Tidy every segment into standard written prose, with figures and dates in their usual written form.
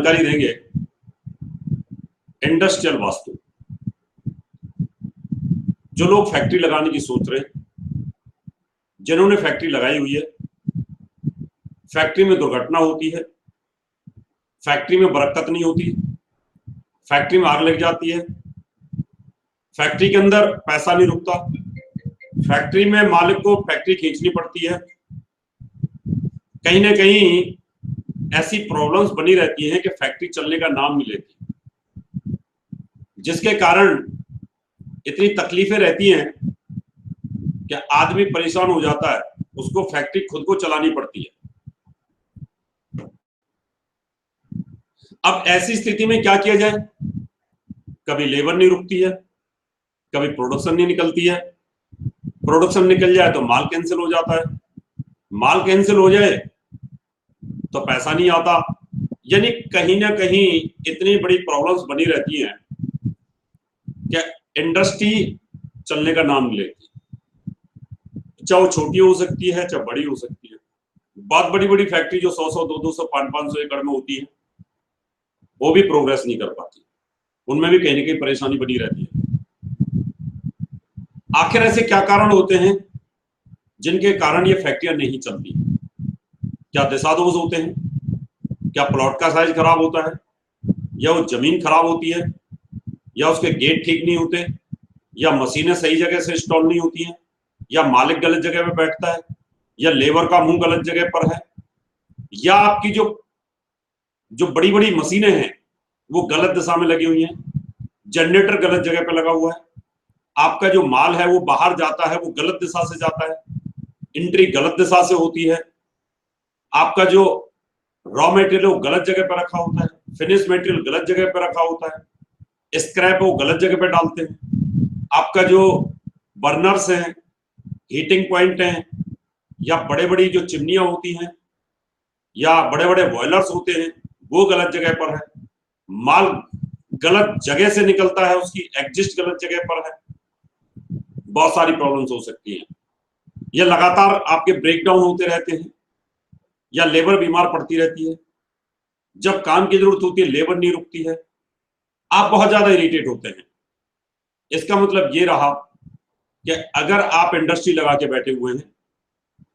जानकारी देंगे इंडस्ट्रियल वास्तु। जो लोग फैक्ट्री लगाने की सोच रहे हैं, जिन्होंने फैक्ट्री लगाई हुई है, फैक्ट्री में दुर्घटना होती है, फैक्ट्री में बरकत नहीं होती, फैक्ट्री में आग लग जाती है, फैक्ट्री के अंदर पैसा नहीं रुकता, फैक्ट्री में मालिक को फैक्ट्री खींचनी पड़ती है, कहीं ना कहीं ऐसी प्रॉब्लम्स बनी रहती हैं कि फैक्ट्री चलने का नाम नहीं लेती, जिसके कारण इतनी तकलीफें रहती हैं कि आदमी परेशान हो जाता है, उसको फैक्ट्री खुद को चलानी पड़ती है। अब ऐसी स्थिति में क्या किया जाए? कभी लेबर नहीं रुकती है, कभी प्रोडक्शन नहीं निकलती है, प्रोडक्शन निकल जाए तो माल कैंसिल हो जाता है, माल कैंसिल हो जाए तो पैसा नहीं आता, यानी कहीं ना कहीं इतनी बड़ी प्रॉब्लम्स बनी रहती हैं कि इंडस्ट्री चलने का नाम नहीं लेती। चाहे वो छोटी हो सकती है, चाहे बड़ी हो सकती है। बहुत बड़ी बड़ी फैक्ट्री जो 100-100, 200, 500 एकड़ में होती है, वो भी प्रोग्रेस नहीं कर पाती, उनमें भी कहीं ना कहीं परेशानी बनी रहती है। आखिर ऐसे क्या कारण होते हैं जिनके कारण ये फैक्ट्रियां नहीं चलती? क्या दिशा दोष होते हैं? क्या प्लॉट का साइज खराब होता है, या वो जमीन खराब होती है, या उसके गेट ठीक नहीं होते, या मशीनें सही जगह से इंस्टॉल नहीं होती हैं, या मालिक गलत जगह पे बैठता है, या लेबर का मुंह गलत जगह पर है, या आपकी जो बड़ी बड़ी मशीनें हैं वो गलत दिशा में लगी हुई हैं, जनरेटर गलत जगह पे लगा हुआ है, आपका जो माल है वो बाहर जाता है वो गलत दिशा से जाता है, एंट्री गलत दिशा से होती है, आपका जो रॉ मटेरियल वो गलत जगह पर रखा होता है, फिनिश मटेरियल गलत जगह पर रखा होता है, स्क्रैप वो गलत जगह पे डालते हैं, आपका जो बर्नर्स हैं, हीटिंग पॉइंट हैं, या बड़े बड़ी जो चिमनियां होती हैं, या बड़े बड़े बॉयलर्स होते हैं, वो गलत जगह पर है, माल गलत जगह से निकलता है, उसकी एग्जिस्ट गलत जगह पर है, बहुत सारी प्रॉब्लम्स हो सकती हैं। या लगातार आपके ब्रेकडाउन होते रहते हैं, या लेबर बीमार पड़ती रहती है, जब काम की जरूरत होती है लेबर नहीं रुकती है, आप बहुत ज्यादा इरिटेट होते हैं। इसका मतलब ये रहा कि अगर आप इंडस्ट्री लगा के बैठे हुए हैं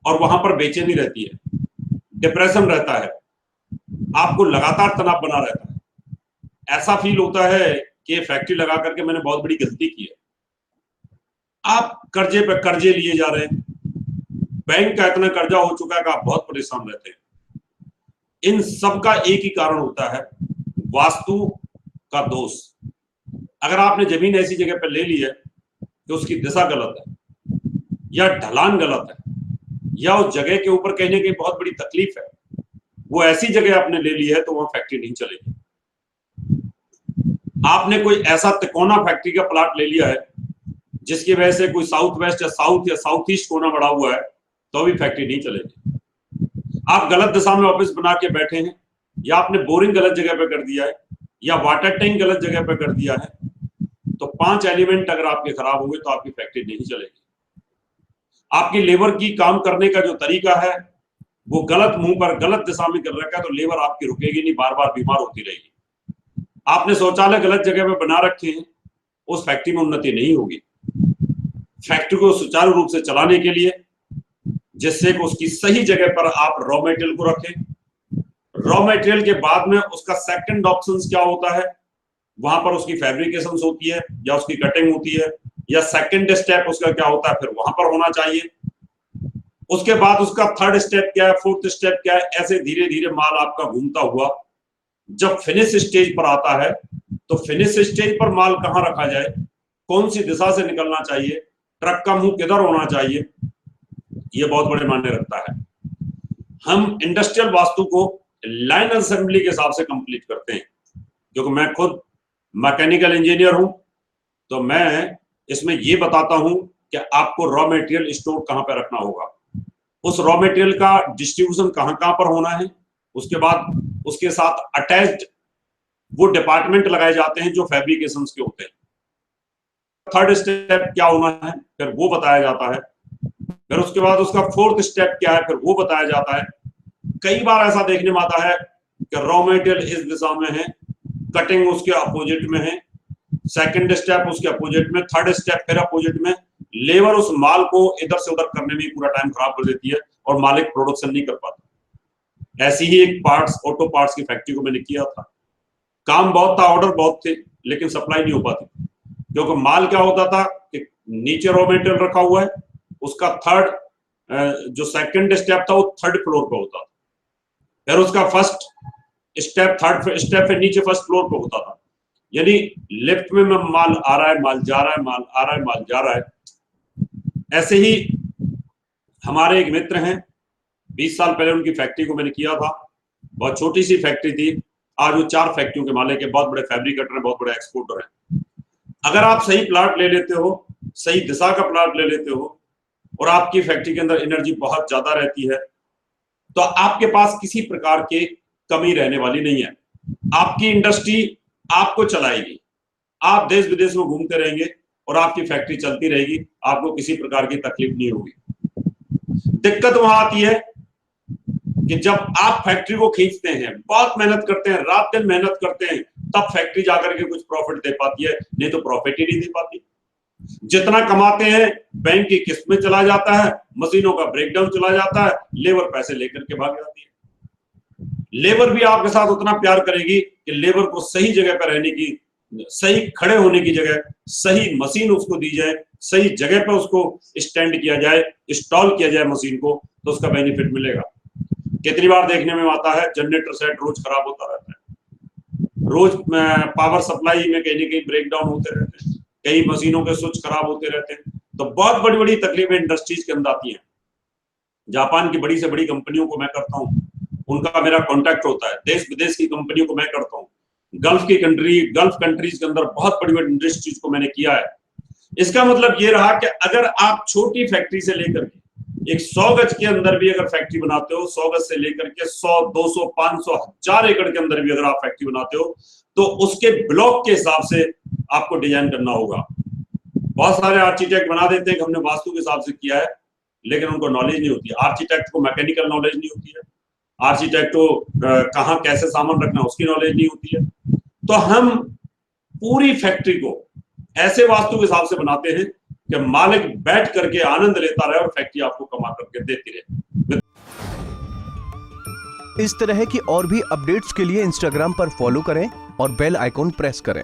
और वहां पर बेचैनी रहती है, डिप्रेशन रहता है, आपको लगातार तनाव बना रहता है, ऐसा फील होता है कि फैक्ट्री लगा करके मैंने बहुत बड़ी गलती की है, आप कर्जे पे कर्जे लिए जा रहे हैं, बैंक का इतना कर्जा हो चुका है कि आप बहुत परेशान रहते हैं। इन सब का एक ही कारण होता है, वास्तु का दोष। अगर आपने जमीन ऐसी जगह पर ले ली है कि उसकी दिशा गलत है, या ढलान गलत है, या उस जगह के ऊपर कहने की बहुत बड़ी तकलीफ है, वो ऐसी जगह आपने ले ली है, तो वहां फैक्ट्री नहीं चलेगी। आपने कोई ऐसा तिकोना फैक्ट्री का प्लाट ले लिया है जिसकी वजह से कोई साउथ वेस्ट या साउथ ईस्ट कोना बढ़ा हुआ है, तो भी फैक्ट्री नहीं चलेगी। आप गलत दिशा में ऑफिस बना के बैठे हैं, या आपने बोरिंग गलत जगह पे कर दिया है, या वाटर टैंक गलत जगह पे कर दिया है, तो 5 एलिमेंट अगर आपके खराब हो गए तो आपकी फैक्ट्री नहीं चलेगी। आपकी लेबर की काम करने का जो तरीका है वो गलत मुंह पर गलत दिशा में कर रखा है, तो लेबर आपकी रुकेगी नहीं, बार बार बीमार होती रहेगी। आपने शौचालय गलत जगह पे बना रखे हैं, उस फैक्ट्री में उन्नति नहीं होगी। फैक्ट्री को सुचारू रूप से चलाने के लिए, जिससे कि उसकी सही जगह पर आप रॉ मटेरियल को रखें, रॉ मटेरियल के बाद में उसका सेकंड ऑप्शन क्या होता है, वहां पर उसकी फैब्रिकेशन होती है, या उसकी कटिंग होती है, या सेकंड स्टेप उसका क्या होता है, फिर वहां पर होना चाहिए। उसके बाद उसका थर्ड स्टेप क्या है, फोर्थ स्टेप क्या है, ऐसे धीरे धीरे माल आपका घूमता हुआ जब फिनिश स्टेज पर आता है, तो फिनिश स्टेज पर माल कहां रखा जाए, कौन सी दिशा से निकलना चाहिए, ट्रक का मुंह किधर होना चाहिए, ये बहुत बड़े मायने रखता है। हम इंडस्ट्रियल वास्तु को लाइन असेंबली के हिसाब से कंप्लीट करते हैं, क्योंकि मैं खुद मैकेनिकल इंजीनियर हूं, तो मैं इसमें ये बताता हूं कि आपको रॉ मटेरियल स्टोर कहां पर रखना होगा, उस रॉ मटेरियल का डिस्ट्रीब्यूशन कहां कहां पर होना है, उसके बाद उसके साथ अटैच्ड वो डिपार्टमेंट लगाए जाते हैं जो फैब्रिकेशंस के होते हैं। थर्ड स्टेप क्या होना है, फिर वो बताया जाता है, फिर उसके बाद उसका फोर्थ स्टेप क्या है, फिर वो बताया जाता है। कई बार ऐसा देखने में आता है कि रॉ मटेरियल इस दिशा में है, कटिंग उसके अपोजिट में है, सेकंड स्टेप उसके अपोजिट में, थर्ड स्टेप फिर अपोजिट में, लेबर उस माल को इधर से उधर करने में पूरा टाइम खराब कर देती है और मालिक प्रोडक्शन नहीं कर पाता। ऐसी ही एक पार्ट्स, ऑटो पार्ट्स की फैक्ट्री को मैंने किया था। काम बहुत था, ऑर्डर बहुत थे, लेकिन सप्लाई नहीं हो पाती, क्योंकि माल क्या होता था कि नीचे रॉ मटेरियल रखा हुआ है, उसका थर्ड जो सेकंड स्टेप था वो थर्ड फ्लोर पे होता था, फिर उसका फर्स्ट स्टेप थर्ड स्टेप फिर नीचे फर्स्ट फ्लोर पे होता था। यानी लेफ्ट में माल आ रहा है, माल जा रहा है, माल आ रहा है, माल जा रहा है। ऐसे ही हमारे एक मित्र हैं, 20 साल पहले उनकी फैक्ट्री को मैंने किया था, बहुत छोटी सी फैक्ट्री थी, आज वो 4 फैक्ट्रियों के मालिक है, बहुत बड़े फैब्रिकेटर हैं, बहुत बड़े एक्सपोर्टर हैं। अगर आप सही प्लाट ले लेते हो, सही दिशा का प्लाट ले लेते हो और आपकी फैक्ट्री के अंदर एनर्जी बहुत ज्यादा रहती है, तो आपके पास किसी प्रकार की कमी रहने वाली नहीं है। आपकी इंडस्ट्री आपको चलाएगी, आप देश विदेश में घूमते रहेंगे और आपकी फैक्ट्री चलती रहेगी, आपको किसी प्रकार की तकलीफ नहीं होगी। दिक्कत वहां आती है कि जब आप फैक्ट्री को खींचते हैं, बहुत मेहनत करते हैं, रात दिन मेहनत करते हैं, तब फैक्ट्री जाकर के कुछ प्रॉफिट दे पाती है, नहीं तो प्रॉफिट ही नहीं दे पाती। जितना कमाते हैं बैंक की किस्त में चला जाता है, मशीनों का ब्रेकडाउन चला जाता है, लेबर पैसे लेकर के भाग जाती है। लेबर भी आपके साथ उतना प्यार करेगी कि लेबर को सही जगह पर रहने की, सही खड़े होने की जगह सही मशीन उसको दी जाए, सही जगह पर उसको स्टैंड किया जाए, इंस्टॉल किया जाए मशीन को, तो उसका बेनिफिट मिलेगा। कितनी बार देखने में आता है जनरेटर सेट रोज खराब होता रहता है, रोज पावर सप्लाई में कहीं ना कहीं ब्रेकडाउन होते रहते हैं, कई मशीनों के स्विच खराब होते रहते हैं, तो बहुत बड़ी बड़ी तकलीफें इंडस्ट्रीज के अंदर आती हैं। जापान की बड़ी से बड़ी कंपनियों को मैं करता हूँ, उनका मेरा कॉन्टैक्ट होता है, देश विदेश की कंपनियों को मैं करता हूँ, गल्फ कंट्रीज के अंदर बहुत बड़ी बड़ी इंडस्ट्रीज को मैंने किया है। इसका मतलब ये रहा कि अगर आप छोटी फैक्ट्री से लेकर के एक 100 गज के अंदर भी अगर फैक्ट्री बनाते हो, 100 गज से लेकर के 100, 200, 500, 1000 एकड़ के अंदर भी अगर आप फैक्ट्री बनाते हो, तो उसके ब्लॉक के हिसाब से आपको डिजाइन करना होगा। बहुत सारे आर्किटेक्ट बना देते हैं कि हमने वास्तु के हिसाब से किया है, लेकिन उनको नॉलेज नहीं होती है। आर्किटेक्ट को मैकेनिकल नॉलेज नहीं होती है, आर्किटेक्ट को कहाँ कैसे सामान रखना उसकी नॉलेज नहीं होती है। तो हम पूरी फैक्ट्री को ऐसे वास्तु के हिसाब से बनाते हैं कि मालिक बैठ करके आनंद लेता रहे और फैक्ट्री आपको कमा करके देती रहे। इस तरह की और भी अपडेट्स के लिए इंस्टाग्राम पर फॉलो करें और बेल आइकॉन प्रेस करें।